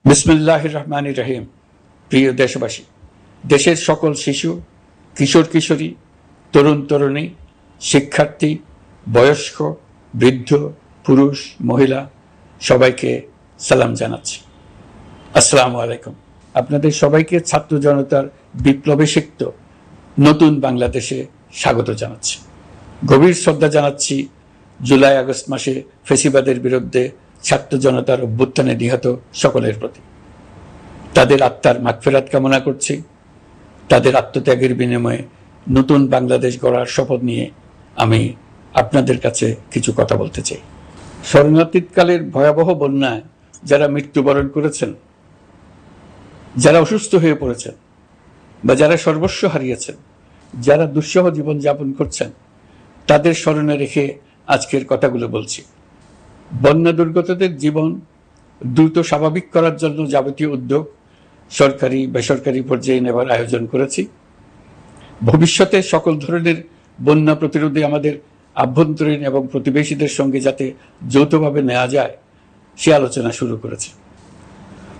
বিসমিল্লাহির রহমানির রহিম। প্রিয় দেশবাসী, দেশের সকল শিশু, কিশোর কিশোরী, তরুণ তরুণী, শিক্ষার্থী, বয়স্ক, বৃদ্ধ, পুরুষ, মহিলা সবাইকে সালাম জানাচ্ছি। আসসালামু আলাইকুম। আপনাদের সবাইকে ছাত্র জনতার বিপ্লবে সিক্ত নতুন বাংলাদেশে স্বাগত জানাচ্ছি। গভীর শ্রদ্ধা জানাচ্ছি জুলাই আগস্ট মাসে ফ্যাসিবাদের বিরুদ্ধে ছাত্র জনতার অভ্যুত্থানে নিহত সকলের প্রতি। তাদের আত্মার মাগফিরাত কামনা করছি। তাদের আত্মত্যাগের বিনিময়ে নতুন বাংলাদেশ গড়ার শপথ নিয়ে আমি আপনাদের কাছে কিছু কথা বলতে চাই। শরণার্থীকালের ভয়াবহ বন্যায় যারা মৃত্যুবরণ করেছেন, যারা অসুস্থ হয়ে পড়েছেন বা যারা সর্বস্ব হারিয়েছেন, যারা দুঃসহ জীবন যাপন করছেন, তাদের স্মরণে রেখে আজকের কথাগুলো বলছি। বন্যা দুর্গতদের জীবন দ্রুত স্বাভাবিক করার জন্য যাবতীয় উদ্যোগ সরকারি বেসরকারি পর্যায়ে নেবার আয়োজন করেছি। ভবিষ্যতে সকল ধরনের বন্যা প্রতিরোধে আমাদের আভ্যন্তরীণ এবং প্রতিবেশীদের সঙ্গে যাতে যৌথভাবে নেওয়া যায় সে আলোচনা শুরু করেছে।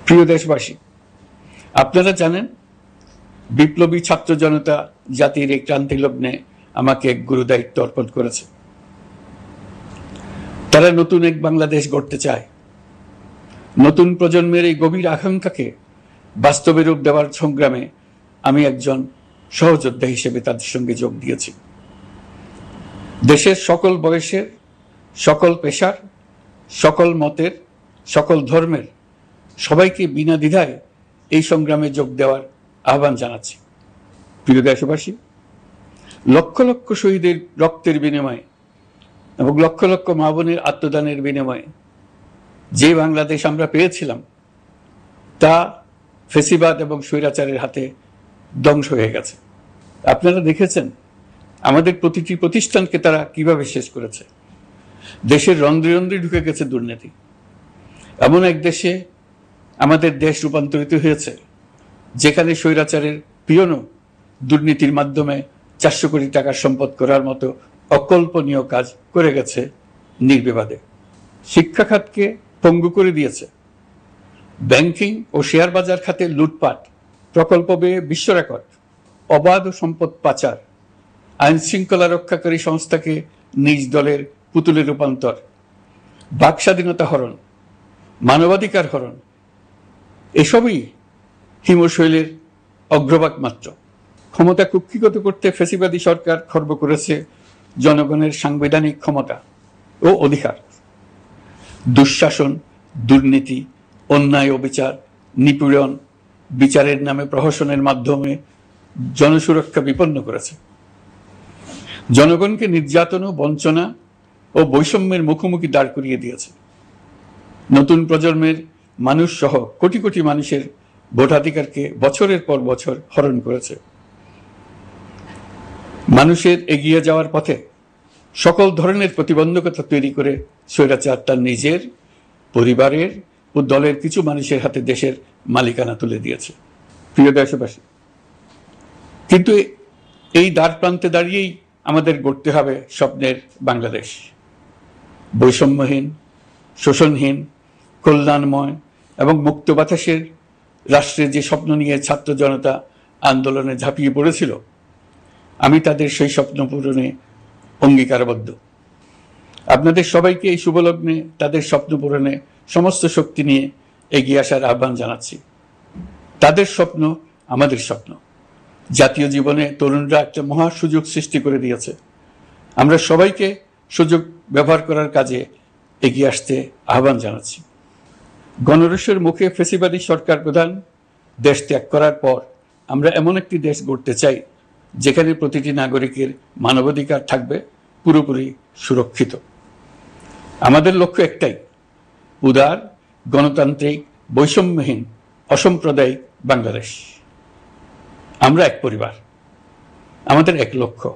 প্রিয় দেশবাসী, আপনারা জানেন বিপ্লবী ছাত্র জনতা জাতির এই ক্রান্তি লগ্নে আমাকে এক গুরু দায়িত্ব অর্পণ করেছে। তারা নতুন এক বাংলাদেশ গড়তে চায়। নতুন প্রজন্মের এই গভীর আকাঙ্ক্ষাকে বাস্তবে রূপ দেওয়ার সংগ্রামে আমি একজন সহযোদ্ধা হিসেবে তাদের সঙ্গে যোগ দিয়েছি। দেশের সকল বয়সের, সকল পেশার, সকল মতের, সকল ধর্মের সবাইকে বিনা দ্বিধায় এই সংগ্রামে যোগ দেওয়ার আহ্বান জানাচ্ছি। প্রিয় দেশবাসী, লক্ষ লক্ষ শহীদের রক্তের বিনিময়ে এবং লক্ষ লক্ষ মা বোনের আত্মদানের বিনিময়ে যে বাংলাদেশ আমরা পেয়েছিলাম তা ফেসিবাদ এবং স্বৈরাচারের হাতে ধ্বংস হয়ে গেছে। আপনারা দেখেছেন আমাদের প্রতিটি প্রতিষ্ঠানকে তারা কিভাবে শেষ করেছে। দেশের রন্ধ্রে রন্ধ্রে ঢুকে গেছে দুর্নীতি। এমন এক দেশে আমাদের দেশ রূপান্তরিত হয়েছে যেখানে স্বৈরাচারের পিয়নও দুর্নীতির মাধ্যমে 400 কোটি টাকার সম্পদ করার মতো অকল্পনীয় কাজ করে গেছে নির্বিবাদে। শিক্ষা খাতকে পঙ্গু করে দিয়েছে। ব্যাংকিং ও শেয়ার বাজার খাতে লুটপাট, প্রকল্প ব্যয়ে বিশ্ব রেকর্ড, অবাধ সম্পদ পাচার, আইন শৃঙ্খলা রক্ষাকারী সংস্থাকে নিজ দলের পুতুলে রূপান্তর, বাক স্বাধীনতা হরণ, মানবাধিকার হরণ, এসবই হিমশৈলের অগ্রভাগ মাত্র। ক্ষমতা কুক্ষিগত করতে ফ্যাসিবাদী সরকার খর্ব করেছে জনগণের সাংবিধানিক ক্ষমতা ও অধিকার। দুঃশাসন, দুর্নীতি, অন্যায়, অবিচার, নিপীড়ন, বিচারের নামে প্রহসনের মাধ্যমে জনসুরক্ষা বিপন্ন করেছে। জনগণকে নির্যাতন, বঞ্চনা ও বৈষম্যের মুখোমুখি দাঁড় করিয়ে দিয়েছে। নতুন প্রজন্মের মানুষ সহ কোটি কোটি মানুষের ভোটাধিকারকে বছরের পর বছর হরণ করেছে। মানুষের এগিয়ে যাওয়ার পথে সকল ধরনের প্রতিবন্ধকতা তৈরি করে স্বৈরাচার তার নিজের, পরিবারের ও দলের কিছু মানুষের হাতে দেশের মালিকানা তুলে দিয়েছে। প্রিয় দেশবাসী, কিন্তু এই দ্বার প্রান্তে দাঁড়িয়েই আমাদের গড়তে হবে স্বপ্নের বাংলাদেশ। বৈষম্যহীন, শোষণহীন, কল্যাণময় এবং মুক্ত বাতাসের রাষ্ট্রের যে স্বপ্ন নিয়ে ছাত্র জনতা আন্দোলনে ঝাঁপিয়ে পড়েছিল, আমি তাদের সেই স্বপ্ন পূরণে অঙ্গীকারবদ্ধ। আপনাদের সবাইকে এই শুভলগ্নে তাদের স্বপ্ন পূরণে সমস্ত শক্তি নিয়ে এগিয়ে আসার আহ্বান জানাচ্ছি। তাদের স্বপ্ন আমাদের স্বপ্ন। জাতীয় জীবনে তরুণরা একটা মহা সুযোগ সৃষ্টি করে দিয়েছে। আমরা সবাইকে সুযোগ ব্যবহার করার কাজে এগিয়ে আসতে আহ্বান জানাচ্ছি। গণরোষের মুখে ফ্যাসিবাদী সরকার প্রধান দেশ ত্যাগ করার পর আমরা এমন একটি দেশ গড়তে চাই যেখানে প্রতিটি নাগরিকের মানবাধিকার থাকবে পুরোপুরি সুরক্ষিত। আমাদের লক্ষ্য একটাই, উদার, গণতান্ত্রিক, বৈষম্যহীন, অসাম্প্রদায়িক বাংলাদেশ। আমরা এক পরিবার, আমাদের এক লক্ষ্য।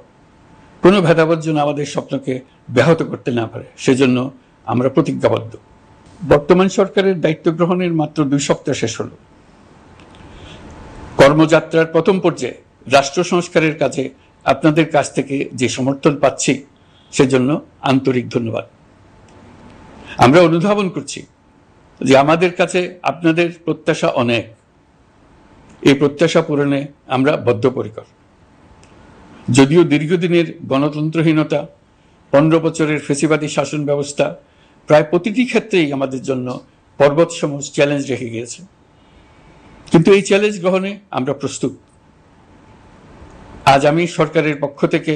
কোনো ভেদাভেদ যেন আমাদের স্বপ্নকে ব্যাহত করতে না পারে, সেজন্য আমরা প্রতিজ্ঞাবদ্ধ। বর্তমান সরকারের দায়িত্ব গ্রহণের মাত্র 2 সপ্তাহ শেষ হল। কর্মযাত্রার প্রথম পর্যায়ে রাষ্ট্র সংস্কারের কাজে আপনাদের কাছ থেকে যে সমর্থন পাচ্ছি সেজন্য আন্তরিক ধন্যবাদ। আমরা অনুধাবন করছি যে আমাদের কাছে আপনাদের প্রত্যাশা অনেক, এই প্রত্যাশা পূরণে আমরা বদ্ধপরিকর। যদিও দীর্ঘদিনের গণতন্ত্রহীনতা, 15 বছরের ফেসিবাদী শাসন ব্যবস্থা প্রায় প্রতিটি ক্ষেত্রেই আমাদের জন্য পর্বতসম চ্যালেঞ্জ রেখে গিয়েছে, কিন্তু এই চ্যালেঞ্জ গ্রহণে আমরা প্রস্তুত। আজ আমি সরকারের পক্ষ থেকে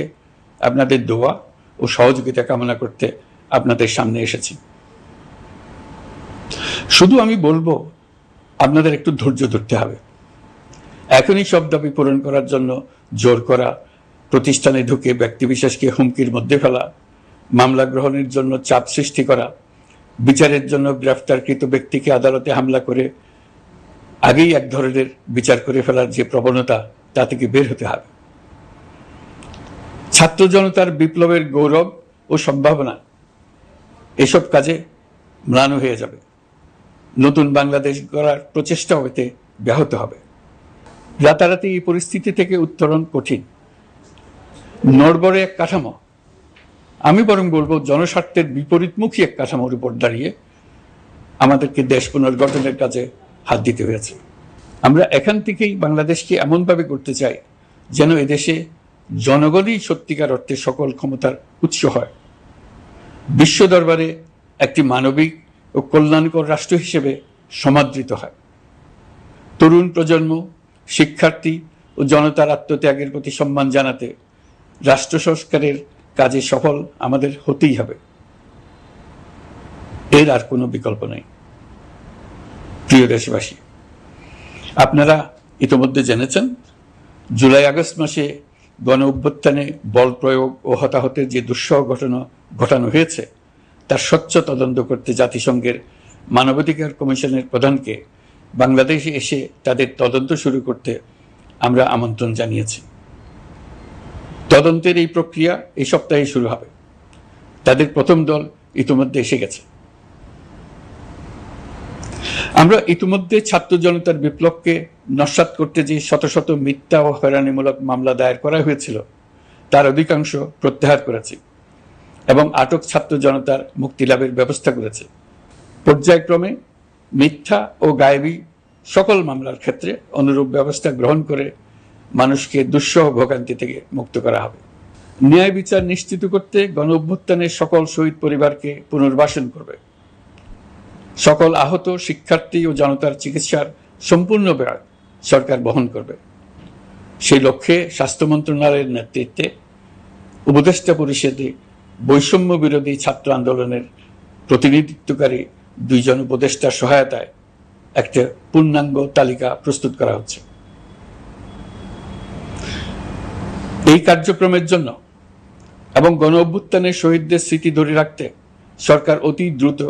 আপনাদের দোয়া ও সহযোগিতা কামনা করতে আপনাদের সামনে এসেছি। শুধু আমি বলবো, আপনাদের একটু ধৈর্য ধরতে হবে। এখনই সব দাবি পূরণ করার জন্য জোর করা, প্রতিষ্ঠানে ঢুকে ব্যক্তিবিশেষকে হুমকির মধ্যে ফেলা, মামলা গ্রহণের জন্য চাপ সৃষ্টি করা, বিচারের জন্য গ্রেফতারকৃত ব্যক্তিকে আদালতে হামলা করে আগেই এক ধরনের বিচার করে ফেলার যে প্রবণতা, তা থেকে বের হতে হবে। ছাত্র জনতার বিপ্লবের গৌরব ও সম্ভাবনা এসব কাজে ম্লান হয়ে যাবে। নতুন বাংলাদেশ গড়ার প্রচেষ্টা হতে ব্যাহত হবে। রাতারাতি এই পরিস্থিতি থেকে উত্তরণ কঠিন। নড়বড়ে এক কাঠামো, আমি বরং বলবো জনস্বার্থের বিপরীতমুখী এক কাঠামোর উপর দাঁড়িয়ে আমাদেরকে দেশ পুনর্গঠনের কাজে হাত দিতে হয়েছে। আমরা এখান থেকেই বাংলাদেশকে এমনভাবে করতে চাই যেন এদেশে জনগণই সত্যিকার অর্থে সকল ক্ষমতার উৎস হয়, বিশ্ব দরবারে একটি মানবিক ও কল্যাণকর রাষ্ট্র হিসেবে সমাদৃত হয়। তরুণ প্রজন্ম, শিক্ষার্থী ও জনতার আত্মত্যাগের প্রতি সম্মান জানাতে রাষ্ট্র সংস্কারের কাজে সফল আমাদের হতেই হবে, এর আর কোনো বিকল্প নেই। প্রিয় দেশবাসী, আপনারা ইতিমধ্যে জেনেছেন জুলাই আগস্ট মাসে গণ অভ্যুত্থানে বল প্রয়োগ ও হতাহতের যে দুঃসহ ঘটনা ঘটানো হয়েছে তার স্বচ্ছ তদন্ত করতে জাতিসংঘের মানবাধিকার কমিশনের প্রধানকে বাংলাদেশে এসে তাদের তদন্ত শুরু করতে আমরা আমন্ত্রণ জানিয়েছি। তদন্তের এই প্রক্রিয়া এই সপ্তাহে শুরু হবে। তাদের প্রথম দল ইতিমধ্যে এসে গেছে। আমরা ইতিমধ্যে ছাত্র জনতার বিপ্লবকে নস্যাৎ করতে যে শত শত মিথ্যা ও হয়রানিমূলক মামলা দায়ের করা হয়েছিল তার অধিকাংশ প্রত্যাহার করেছি এবং আটক ছাত্র জনতার মুক্তি লাভের ব্যবস্থা করেছে। পর্যায়ক্রমে মিথ্যা ও গায়েবী সকল মামলার ক্ষেত্রে অনুরূপ ব্যবস্থা গ্রহণ করে মানুষকে দুঃসহ ভোগান্তি থেকে মুক্ত করা হবে। ন্যায় বিচার নিশ্চিত করতে গণ অভ্যুত্থানের সকল শহীদ পরিবারকে পুনর্বাসন করবে। সকল আহত শিক্ষার্থী ও জনতার চিকিৎসার সম্পূর্ণ ব্যয় সরকার বহন করবে। সেই লক্ষ্যে স্বাস্থ্য মন্ত্রণালয়ের নেতৃত্বে উপদেষ্টা পরিষদে বৈষম্য বিরোধী ছাত্র আন্দোলনের প্রতিনিধিত্বকারী 2 জন উপদেষ্টার সহায়তায় একটা পূর্ণাঙ্গ তালিকা প্রস্তুত করা হচ্ছে। এই কার্যক্রমের জন্য এবং গণ অভ্যুত্থানের শহীদদের স্মৃতি ধরে রাখতে সরকার অতি দ্রুত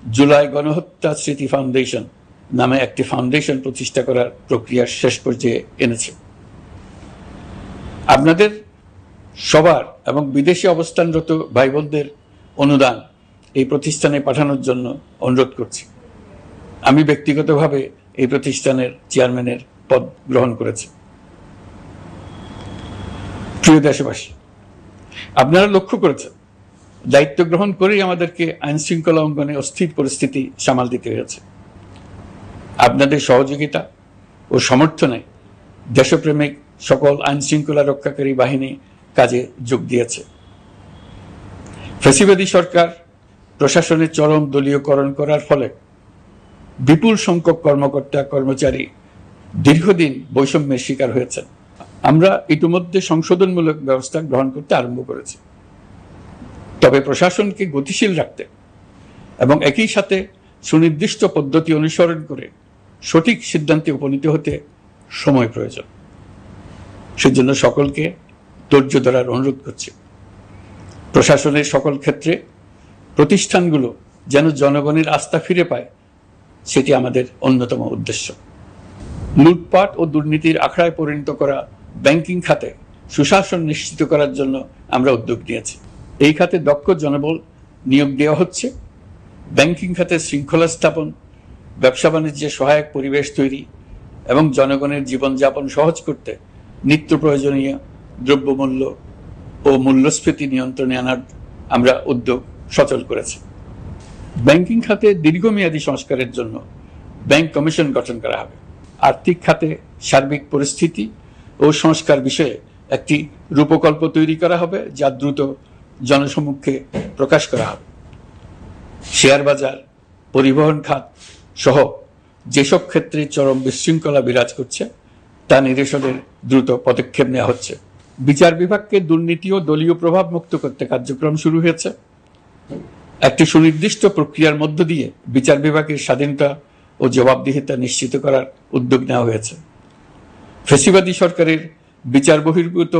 জুলাই গণহত্যা স্মৃতি ফাউন্ডেশন নামে একটি ফাউন্ডেশন প্রতিষ্ঠা করার প্রক্রিয়ার শেষ পর্যায়ে এনেছে। আপনাদের সবার এবং বিদেশে অবস্থানরত ভাই বোনদের অনুদান এই প্রতিষ্ঠানে পাঠানোর জন্য অনুরোধ করছি। আমি ব্যক্তিগতভাবে এই প্রতিষ্ঠানের চেয়ারম্যানের পদ গ্রহণ করেছি। প্রিয় দেশবাসী, আপনারা লক্ষ্য করেছেন দায়িত্ব গ্রহণ করেই আমাদেরকে আইন শৃঙ্খলা অঙ্গনে অস্থির পরিস্থিতি সামাল দিতে হয়েছে। আপনাদের সহযোগিতা ও সমর্থনে দেশপ্রেমিক সকল আইন শৃঙ্খলা রক্ষাকারী বাহিনী কাজে যোগ দিয়েছে। ফ্যাসিবাদী সরকার প্রশাসনের চরম দলীয়করণ করার ফলে বিপুল সংখ্যক কর্মকর্তা কর্মচারী দীর্ঘদিন বৈষম্যের শিকার হয়েছেন। আমরা ইতিমধ্যে সংশোধনমূলক ব্যবস্থা গ্রহণ করতে আরম্ভ করেছি, তবে প্রশাসনকে গতিশীল রাখতে এবং একই সাথে সুনির্দিষ্ট পদ্ধতি অনুসরণ করে সঠিক সিদ্ধান্তে উপনীত হতে সময় প্রয়োজন। সেজন্য সকলকে ধৈর্য ধরার অনুরোধ করছি। প্রশাসনের সকল ক্ষেত্রে প্রতিষ্ঠানগুলো যেন জনগণের আস্থা ফিরে পায়, সেটি আমাদের অন্যতম উদ্দেশ্য। লুটপাট ও দুর্নীতির আখড়ায় পরিণত করা ব্যাংকিং খাতে সুশাসন নিশ্চিত করার জন্য আমরা উদ্যোগ নিয়েছি। এই খাতে দক্ষ জনবল নিয়োগ দেওয়া হচ্ছে। ব্যাংকিং খাতে শৃঙ্খলা স্থাপন, ব্যবসা বাণিজ্যে সহায়ক পরিবেশ তৈরি এবং জনগণের জীবনযাপন সহজ করতে নিত্য প্রয়োজনীয় দ্রব্যমূল্য ও মূল্যস্ফীতি নিয়ন্ত্রণে আনার আমরা উদ্যোগ সচল করেছি। ব্যাংকিং খাতে দীর্ঘমেয়াদী সংস্কারের জন্য ব্যাংক কমিশন গঠন করা হবে। আর্থিক খাতে সার্বিক পরিস্থিতি ও সংস্কার বিষয়ে একটি রূপকল্প তৈরি করা হবে, যা দ্রুত জনসমক্ষে প্রকাশ করা হবে। শেয়ার বাজার, পরিবহন খাত সহ যেসব ক্ষেত্রে চরম বিশৃঙ্খলা বিরাজ করছে তা নিরসনের দ্রুত পদক্ষেপ নেওয়া হচ্ছে। বিচার বিভাগকে দুর্নীতি ও দলীয় প্রভাব মুক্ত করতে কার্যক্রম শুরু হয়েছে। একটি সুনির্দিষ্ট প্রক্রিয়ার মধ্য দিয়ে বিচার বিভাগের স্বাধীনতা ও জবাবদিহিতা নিশ্চিত করার উদ্যোগ নেওয়া হয়েছে। ফ্যাসিবাদী সরকারের বিচার বহির্ভূত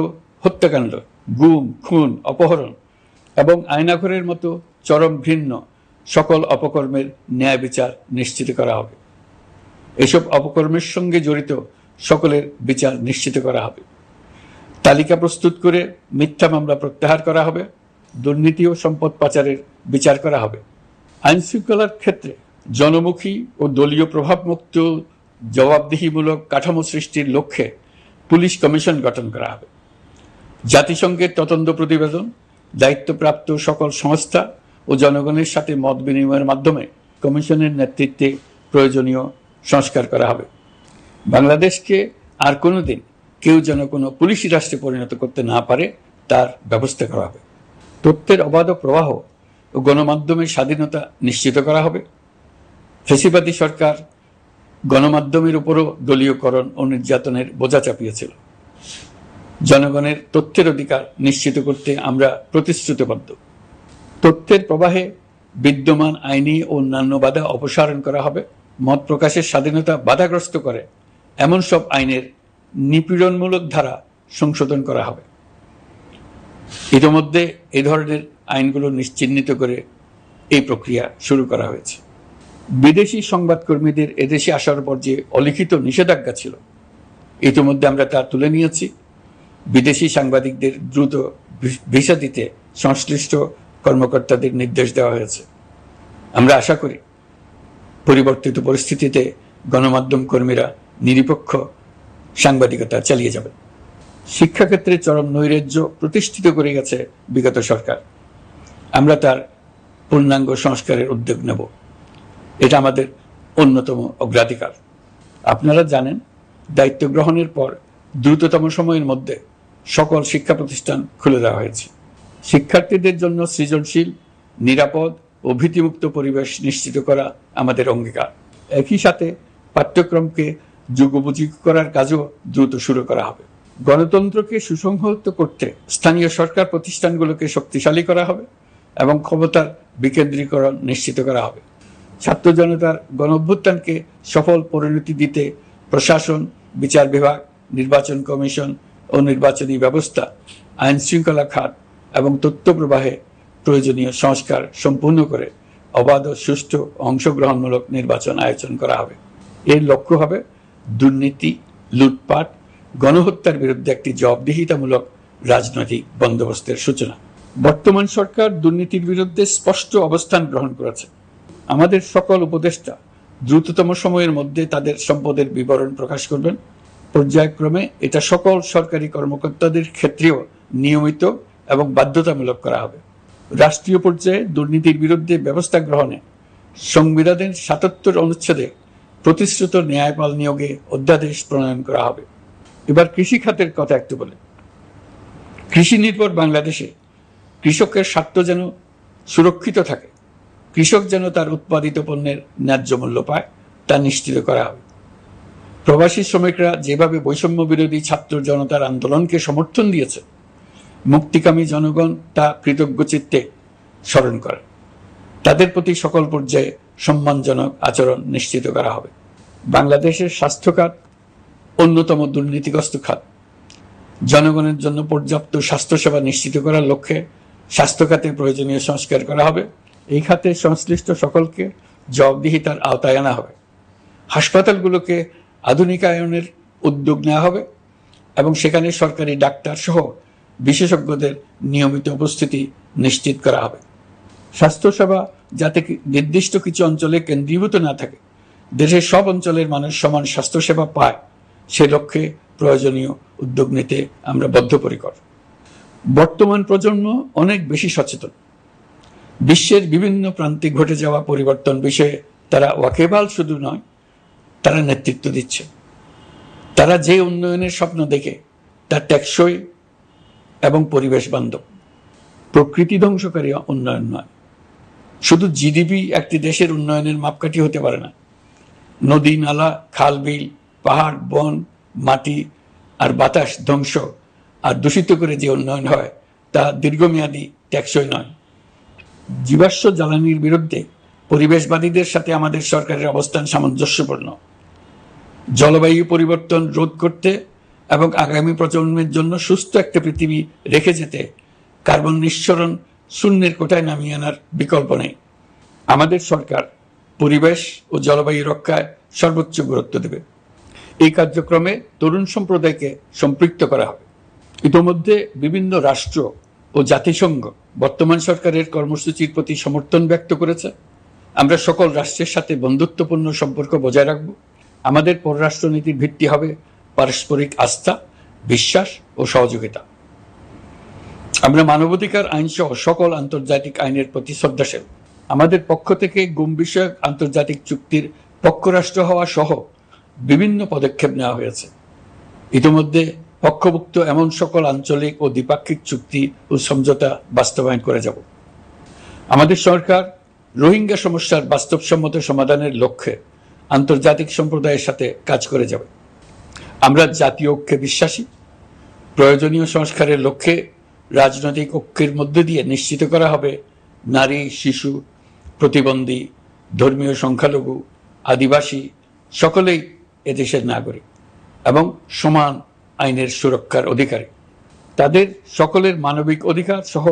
হত্যাকাণ্ড, গুম, খুন, অপহরণ এবং আয়নাঘরের মতো চরম ঘৃণ্য সকল অপকর্মের ন্যায় বিচার নিশ্চিত করা হবে। এসব অপকর্মের সঙ্গে জড়িত সকলের বিচার নিশ্চিত করা হবে। তালিকা প্রস্তুত করে মিথ্যা মামলা প্রত্যাহার করা হবে। দুর্নীতি ও সম্পদ পাচারের বিচার করা হবে। আইন শৃঙ্খলার ক্ষেত্রে জনমুখী ও দলীয় প্রভাবমুক্ত জবাবদিহিমূলক কাঠামো সৃষ্টির লক্ষ্যে পুলিশ কমিশন গঠন করা হবে। জাতিসংঘের তদন্ত প্রতিবেদন, দায়িত্বপ্রাপ্ত সকল সংস্থা ও জনগণের সাথে মত বিনিময়ের মাধ্যমে কমিশনের নেতৃত্বে প্রয়োজনীয় সংস্কার করা হবে। বাংলাদেশকে আর কোনোদিন কেউ যেন কোনো পুলিশি রাষ্ট্রে পরিণত করতে না পারে তার ব্যবস্থা করা হবে। তথ্যের অবাধ প্রবাহ ও গণমাধ্যমের স্বাধীনতা নিশ্চিত করা হবে। ফ্যাসিবাদী সরকার গণমাধ্যমের উপরও দলীয়করণ ও নির্যাতনের বোঝা চাপিয়েছিল। জনগণের তথ্যের অধিকার নিশ্চিত করতে আমরা প্রতিশ্রুতিবদ্ধ। তথ্যের প্রবাহে বিদ্যমান আইনি ও অন্যান্য বাধা অপসারণ করা হবে। মত প্রকাশের স্বাধীনতা বাধাগ্রস্ত করে এমন সব আইনের নিপীড়নমূলক ধারা সংশোধন করা হবে। ইতিমধ্যে এই ধরনের আইনগুলো চিহ্নিত করে এই প্রক্রিয়া শুরু করা হয়েছে। বিদেশি সংবাদকর্মীদের এদেশে আসার পর যে অলিখিত নিষেধাজ্ঞা ছিল, ইতিমধ্যে আমরা তা তুলে নিয়েছি। বিদেশি সাংবাদিকদের দ্রুত ভিসা দিতে সংশ্লিষ্ট কর্মকর্তাদের নির্দেশ দেওয়া হয়েছে। আমরা আশা করি পরিবর্তিত পরিস্থিতিতে গণমাধ্যম কর্মীরা নিরপেক্ষ সাংবাদিকতা চালিয়ে যাবেন। শিক্ষাক্ষেত্রে চরম নৈরাজ্য প্রতিষ্ঠিত করে গেছে বিগত সরকার। আমরা তার পূর্ণাঙ্গ সংস্কারের উদ্যোগ নেব। এটা আমাদের অন্যতম অগ্রাধিকার। আপনারা জানেন, দায়িত্ব গ্রহণের পর দ্রুততম সময়ের মধ্যে সকল শিক্ষা প্রতিষ্ঠান খুলে দেওয়া হয়েছে। শিক্ষার্থীদের জন্য সৃজনশীল, নিরাপদ ও ভীতিমুক্ত পরিবেশ নিশ্চিত করা আমাদের অঙ্গীকার। একই সাথে পাঠ্যক্রমকে যুগোপযোগী করার কাজও দ্রুত শুরু করা হবে। গণতন্ত্রকে সুসংহত করতে স্থানীয় সরকার প্রতিষ্ঠানগুলোকে শক্তিশালী করা হবে এবং ক্ষমতার বিকেন্দ্রীকরণ নিশ্চিত করা হবে। ছাত্র জনতার গণঅভ্যুত্থানকে সফল পরিণতি দিতে প্রশাসন, বিচার বিভাগ, নির্বাচন কমিশন ও নির্বাচনী ব্যবস্থা, আইন শৃঙ্খলা খাত এবং তথ্য প্রবাহে প্রয়োজনীয় সংস্কার সম্পূর্ণ করে অবাধ ও সুষ্ঠু অংশগ্রহণমূলক নির্বাচন আয়োজন করা হবে। এর লক্ষ্য হবে দুর্নীতি, লুটপাট, গণহত্যার বিরুদ্ধে একটি জবাবদিহিতামূলক রাজনৈতিক বন্দোবস্তের সূচনা। বর্তমান সরকার দুর্নীতির বিরুদ্ধে স্পষ্ট অবস্থান গ্রহণ করেছে। আমাদের সকল উপদেষ্টা দ্রুততম সময়ের মধ্যে তাদের সম্পদের বিবরণ প্রকাশ করবেন। পর্যায়ক্রমে এটা সকল সরকারি কর্মকর্তাদের ক্ষেত্রেও নিয়মিত এবং বাধ্যতামূলক করা হবে। রাষ্ট্রীয় পর্যায়ে দুর্নীতির বিরুদ্ধে ব্যবস্থা গ্রহণে সংবিধানের ৭৭ অনুচ্ছেদে প্রতিশ্রুত ন্যায়পাল নিয়োগে অধ্যাদেশ প্রণয়ন করা হবে। এবার কৃষি খাতের কথা একটু বলে। কৃষি নির্ভর বাংলাদেশে কৃষকের স্বার্থ যেন সুরক্ষিত থাকে, কৃষক যেন তার উৎপাদিত পণ্যের ন্যায্য মূল্য পায়, তা নিশ্চিত করা হবে। প্রবাসী শ্রমিকরা যেভাবে বৈষম্য বিরোধী ছাত্র জনতার আন্দোলনকে সমর্থন দিয়েছে, মুক্তিকামী জনগণ তা কৃতজ্ঞ চিত্তে স্মরণ করে। তাদের প্রতি সকল পর্যায়ে সম্মানজনক আচরণ নিশ্চিত করা হবে। বাংলাদেশের স্বাস্থ্য খাত অন্যতম দুর্নীতিগ্রস্ত খাত। জনগণের জন্য পর্যাপ্ত স্বাস্থ্যসেবা নিশ্চিত করার লক্ষ্যে স্বাস্থ্য খাতে প্রয়োজনীয় সংস্কার করা হবে। এই খাতে সংশ্লিষ্ট সকলকে জবাবদিহিতার আওতায় আনা হবে। হাসপাতালগুলোকে আধুনিকায়নের উদ্যোগ নেওয়া হবে এবং সেখানে সরকারি ডাক্তার সহ বিশেষজ্ঞদের নিয়মিত উপস্থিতি নিশ্চিত করা হবে। স্বাস্থ্যসেবা যাতে নির্দিষ্ট কিছু অঞ্চলে কেন্দ্রীভূত না থাকে, দেশের সব অঞ্চলের মানুষ সমান স্বাস্থ্যসেবা পায়, সে লক্ষ্যে প্রয়োজনীয় উদ্যোগ নিতে আমরা বদ্ধপরিকর। বর্তমান প্রজন্ম অনেক বেশি সচেতন। বিশ্বের বিভিন্ন প্রান্তে ঘটে যাওয়া পরিবর্তন বিষয়ে তারা ওয়াকিবহাল শুধু নয়, তারা নেতৃত্ব দিচ্ছে। তারা যে উন্নয়নের স্বপ্ন দেখে তা টেকসই এবং পরিবেশ বান্ধব, প্রকৃতি ধ্বংসকারী উন্নয়ন নয়। শুধু জিডিপি একটি দেশের উন্নয়নের মাপকাঠি হতে পারে না। নদী, নালা, খাল, বিল, পাহাড়, বন, মাটি আর বাতাস ধ্বংস আর দূষিত করে যে উন্নয়ন হয় তা দীর্ঘমেয়াদী, টেকসই নয়। জীবাশ্ম জ্বালানির বিরুদ্ধে পরিবেশবাদীদের সাথে আমাদের সরকারের অবস্থান সামঞ্জস্যপূর্ণ। জলবায়ু পরিবর্তন রোধ করতে এবং আগামী প্রজন্মের জন্য সুস্থ একটা পৃথিবী রেখে যেতে কার্বন নিঃসরণ শূন্যের কোটায় নামিয়ে আনার বিকল্প নেই। আমাদের সরকার পরিবেশ ও জলবায়ু রক্ষায় সর্বোচ্চ গুরুত্ব দেবে। এই কার্যক্রমে তরুণ সম্প্রদায়কে সম্পৃক্ত করা হবে। ইতোমধ্যে বিভিন্ন রাষ্ট্র ও জাতিসংঘ বর্তমান সরকারের কর্মসূচির প্রতি সমর্থন ব্যক্ত করেছে। আমরা সকল রাষ্ট্রের সাথে বন্ধুত্বপূর্ণ সম্পর্ক বজায় রাখব। আমাদের পররাষ্ট্রনীতির ভিত্তি হবে পারস্পরিক আস্থা, বিশ্বাস ও সহযোগিতা। আমরা মানবাধিকার আইন সহ সকল আন্তর্জাতিক আইনের প্রতি শ্রদ্ধাশীল। আমাদের পক্ষ থেকে গুম বিষয়ক আন্তর্জাতিক চুক্তির পক্ষরাষ্ট্র হওয়া সহ বিভিন্ন পদক্ষেপ নেওয়া হয়েছে। ইতিমধ্যে পক্ষভুক্ত এমন সকল আঞ্চলিক ও দ্বিপাক্ষিক চুক্তি ও সমঝোতা বাস্তবায়ন করে যাব। আমাদের সরকার রোহিঙ্গা সমস্যার বাস্তবসম্মত সমাধানের লক্ষ্যে আন্তর্জাতিক সম্প্রদায়ের সাথে কাজ করে যাবে। আমরা জাতীয় ঐক্যে বিশ্বাসী। প্রয়োজনীয় সংস্কারের লক্ষ্যে রাজনৈতিক ঐক্যের মধ্য দিয়ে নিশ্চিত করা হবে নারী, শিশু, প্রতিবন্ধী, ধর্মীয় সংখ্যালঘু, আদিবাসী সকলেই এদেশের নাগরিক এবং সমান আইনের সুরক্ষার অধিকারী। তাদের সকলের মানবিক অধিকার সহ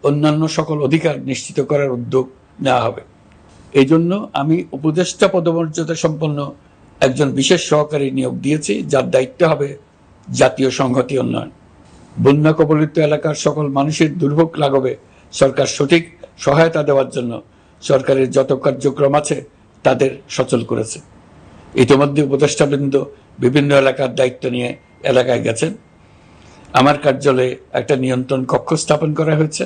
অন্যান্য সকল অধিকার নিশ্চিত করার উদ্যোগ নেওয়া হবে। এই জন্য আমি উপদেষ্টা পদমর্যাদা সম্পন্ন একজন বিশেষ সহকারী নিয়োগ দিয়েছি, যার দায়িত্ব হবে জাতীয় সংহতি উন্নয়ন। বন্যা কবলিত এলাকার সকল মানুষের দুর্ভোগ লাঘবে সরকার সঠিক সহায়তা দেওয়ার জন্য সরকারের যত কার্যক্রম আছে তাদের সচল করেছে। ইতিমধ্যে উপদেষ্টাবৃন্দ বিভিন্ন এলাকার দায়িত্ব নিয়ে এলাকায় গেছেন। আমার কার্যালয়ে একটা নিয়ন্ত্রণ কক্ষ স্থাপন করা হয়েছে।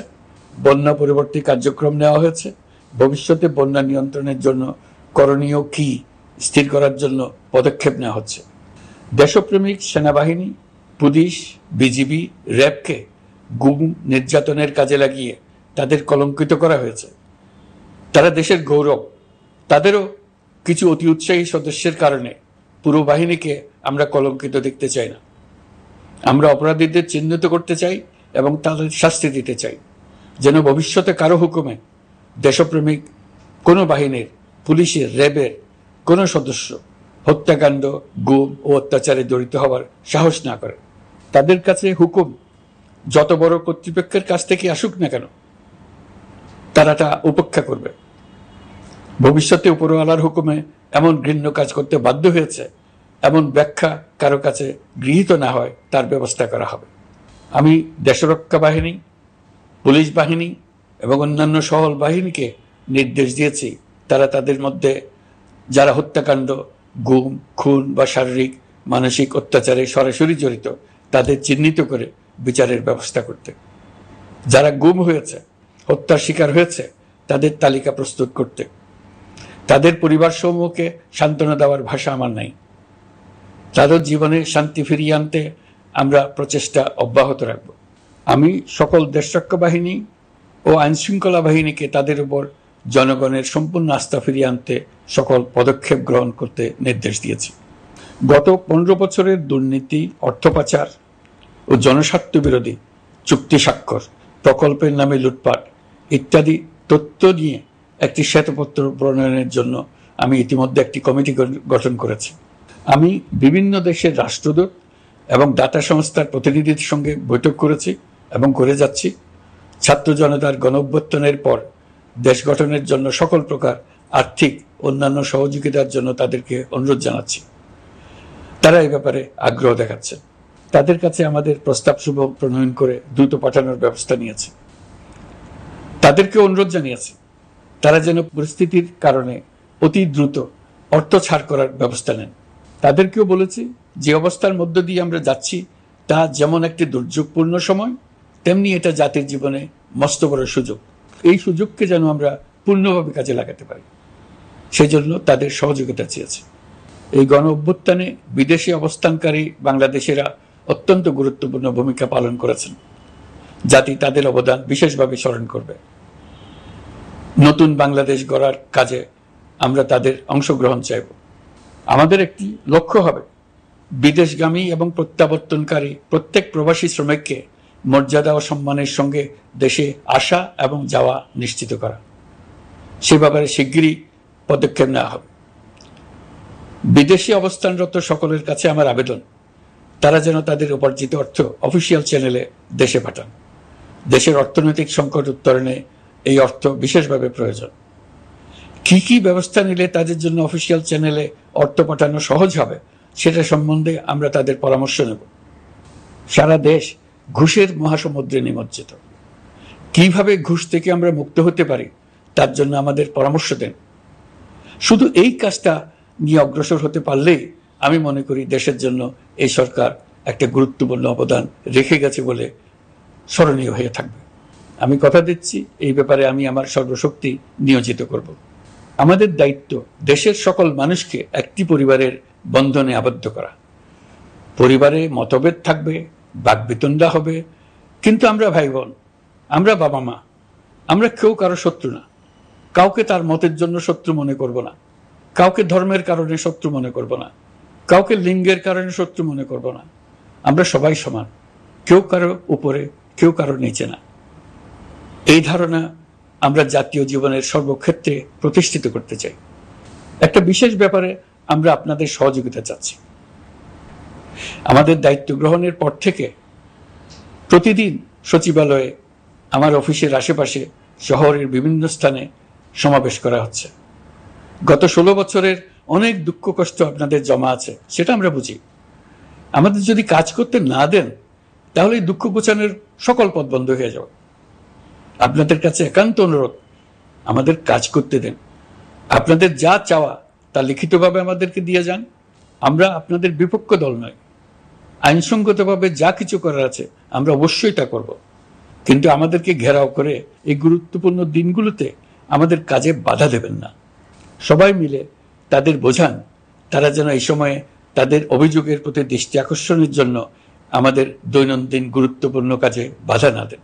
বন্যা পরবর্তী কার্যক্রম নেওয়া হয়েছে। ভবিষ্যতে বন্যা নিয়ন্ত্রণের জন্য করণীয় কি স্থির করার জন্য পদক্ষেপ নেওয়া হচ্ছে। দেশপ্রেমিক সেনাবাহিনী, পুলিশ, বিজিবি, র্যাবকে গুম নির্যাতনের কাজে লাগিয়ে তাদের কলঙ্কিত করা হয়েছে। তারা দেশের গৌরব। তাদেরও কিছু অতি উৎসাহী সদস্যের কারণে পুরো বাহিনীকে আমরা কলঙ্কিত দেখতে চাই না। আমরা অপরাধীদের চিহ্নিত করতে চাই এবং তাদের শাস্তি দিতে চাই, যেন ভবিষ্যতে কারো হুকুমে দেশপ্রেমিক কোনো বাহিনীর, পুলিশের, র্যাবের কোনো সদস্য হত্যাকাণ্ড, গুম ও অত্যাচারে জড়িত হওয়ার সাহস না করে। তাদের কাছে হুকুম যত বড় কর্তৃপক্ষের কাছ থেকে আসুক না কেন, তারা তা উপেক্ষা করবে। ভবিষ্যতে উপরওয়ালার হুকুমে এমন ঘৃণ্য কাজ করতে বাধ্য হয়েছে এমন ব্যাখ্যা কারো কাছে গৃহীত না হয় তার ব্যবস্থা করা হবে। আমি দেশরক্ষা বাহিনী, পুলিশ বাহিনী এবং অন্যান্য সহল বাহিনীকে নির্দেশ দিয়েছি তারা তাদের মধ্যে যারা হত্যাকাণ্ড, গুম, খুন বা শারীরিক মানসিক অত্যাচারে সরাসরি জড়িত তাদের চিহ্নিত করে বিচারের ব্যবস্থা করতে। যারা গুম হয়েছে, হত্যার শিকার হয়েছে তাদের তালিকা প্রস্তুত করতে। তাদের পরিবার সমূহকে সান্ত্বনা দেওয়ার ভাষা আমার নাই। তাদের জীবনে শান্তি ফিরিয়ে আনতে আমরা প্রচেষ্টা অব্যাহত রাখব। আমি সকল দেশরক্ষা বাহিনী ও আইনশৃঙ্খলা বাহিনীকে তাদের উপর জনগণের সম্পূর্ণ আস্থা ফিরিয়ে আনতে সকল পদক্ষেপ গ্রহণ করতে নির্দেশ দিয়েছি। গত 15 বছরের দুর্নীতি, অর্থ পাচার ও জনস্বার্থ বিরোধী চুক্তি স্বাক্ষর, প্রকল্পের নামে লুটপাট ইত্যাদি তথ্য নিয়ে একটি শ্বেতপত্র প্রণয়নের জন্য আমি ইতিমধ্যে একটি কমিটি গঠন করেছি। আমি বিভিন্ন দেশের রাষ্ট্রদূত এবং দাতা সংস্থার প্রতিনিধিদের সঙ্গে বৈঠক করেছি এবং করে যাচ্ছি। ছাত্র জনতার গণঅভ্যুত্থানের পর দেশ গঠনের জন্য সকল প্রকার আর্থিক অন্যান্য সহযোগিতার জন্য তাদেরকে অনুরোধ জানাচ্ছি। তারা এই ব্যাপারে আগ্রহ দেখাচ্ছে। তাদের কাছে আমাদের প্রস্তাবসমূহ প্রণয়ন করে দ্রুত পাঠানোর ব্যবস্থা নিয়েছে। তাদেরকে অনুরোধ জানিয়েছি তারা যেন পরিস্থিতির কারণে অতি দ্রুত অর্থ ছাড় করার ব্যবস্থা নেন। তাদেরকেও বলেছি যে অবস্থার মধ্য দিয়ে আমরা যাচ্ছি তা যেমন একটি দুর্যোগপূর্ণ সময়, তেমনি এটা জাতির জীবনে মস্ত বড় সুযোগ। এই সুযোগকে যেন আমরা পূর্ণভাবে কাজে লাগাতে পারি, সেজন্য তাদের সহযোগিতা চেয়েছে। এই গণ অভ্যুত্থানে বিদেশে অবস্থানকারী বাংলাদেশিরা অত্যন্ত গুরুত্বপূর্ণ ভূমিকা পালন করেছেন। জাতি তাদের অবদান বিশেষভাবে স্মরণ করবে। নতুন বাংলাদেশ গড়ার কাজে আমরা তাদের অংশগ্রহণ চাইব। আমাদের একটি লক্ষ্য হবে বিদেশগামী এবং প্রত্যাবর্তনকারী প্রত্যেক প্রবাসী শ্রমিককে মর্যাদা ও সম্মানের সঙ্গে দেশে আসা এবং যাওয়া নিশ্চিত করা। সে ব্যাপারে শিগগিরই পদক্ষেপ নেওয়া হবে। বিদেশে অবস্থানরত সকলের কাছে আমার আবেদন, তারা যেন তাদের উপার্জিত অর্থ অফিসিয়াল চ্যানেলে দেশে পাঠান। দেশের অর্থনৈতিক সংকট উত্তরণে এই অর্থ বিশেষভাবে প্রয়োজন। কি কি ব্যবস্থা নিলে তাদের জন্য অফিসিয়াল চ্যানেলে অর্থ পাঠানো সহজ হবে সেটা সম্বন্ধে আমরা তাদের পরামর্শ নেব। সারা দেশ ঘুষের মহাসমুদ্রে নিমজ্জিত। কিভাবে ঘুষ থেকে আমরা মুক্ত হতে পারি তার জন্য আমাদের পরামর্শ দেন। শুধু এই কাজটা নিয়ে অগ্রসর হতে পারলেই আমি মনে করি দেশের জন্য এই সরকার একটা গুরুত্বপূর্ণ অবদান রেখে গেছে বলে স্মরণীয় হয়ে থাকবে। আমি কথা দিচ্ছি, এই ব্যাপারে আমি আমার সর্বশক্তি নিয়োজিত করব। আমাদের দায়িত্ব দেশের সকল মানুষকে একটি পরিবারের বন্ধনে আবদ্ধ করা। পরিবারে মতভেদ থাকবে, বাকবিতণ্ডা হবে, কিন্তু আমরা ভাই বোন, আমরা বাবা মা, আমরা কেউ কারো শত্রু না। কাউকে তার মতের জন্য শত্রু মনে করব না, কাউকে ধর্মের কারণে শত্রু মনে করব না, কাউকে লিঙ্গের কারণে শত্রু মনে করব না। আমরা সবাই সমান, কেউ কারো উপরে, কেউ কারো নিচে না। এই ধারণা আমরা জাতীয় জীবনের সর্বক্ষেত্রে প্রতিষ্ঠিত করতে চাই। একটা বিশেষ ব্যাপারে আমরা আপনাদের সহযোগিতা চাচ্ছি। আমাদের দায়িত্ব গ্রহণের পর থেকে প্রতিদিন সচিবালয়ে, আমার অফিসের আশেপাশে, শহরের বিভিন্ন স্থানে সমাবেশ করা হচ্ছে। গত 16 বছরের অনেক দুঃখ কষ্ট আপনাদের জমা আছে, সেটা আমরা বুঝি। আমাদের যদি কাজ করতে না দেন তাহলে দুঃখ ঘোচানোর সকল পথ বন্ধ হয়ে যাবে। আপনাদের কাছে একান্ত অনুরোধ, আমাদের কাজ করতে দেন। আপনাদের যা চাওয়া তা লিখিতভাবে আমাদেরকে দিয়ে যান। আমরা আপনাদের বিপক্ষ দল নয়। আইনসঙ্গতভাবে যা কিছু করার আছে আমরা অবশ্যই তা করব, কিন্তু আমাদেরকে ঘেরাও করে এই গুরুত্বপূর্ণ দিনগুলোতে আমাদের কাজে বাধা দেবেন না। সবাই মিলে তাদের বোঝান, তারা যেন এই সময়ে তাদের অভিযোগের প্রতি দৃষ্টি আকর্ষণের জন্য আমাদের দৈনন্দিন গুরুত্বপূর্ণ কাজে বাধা না দেন।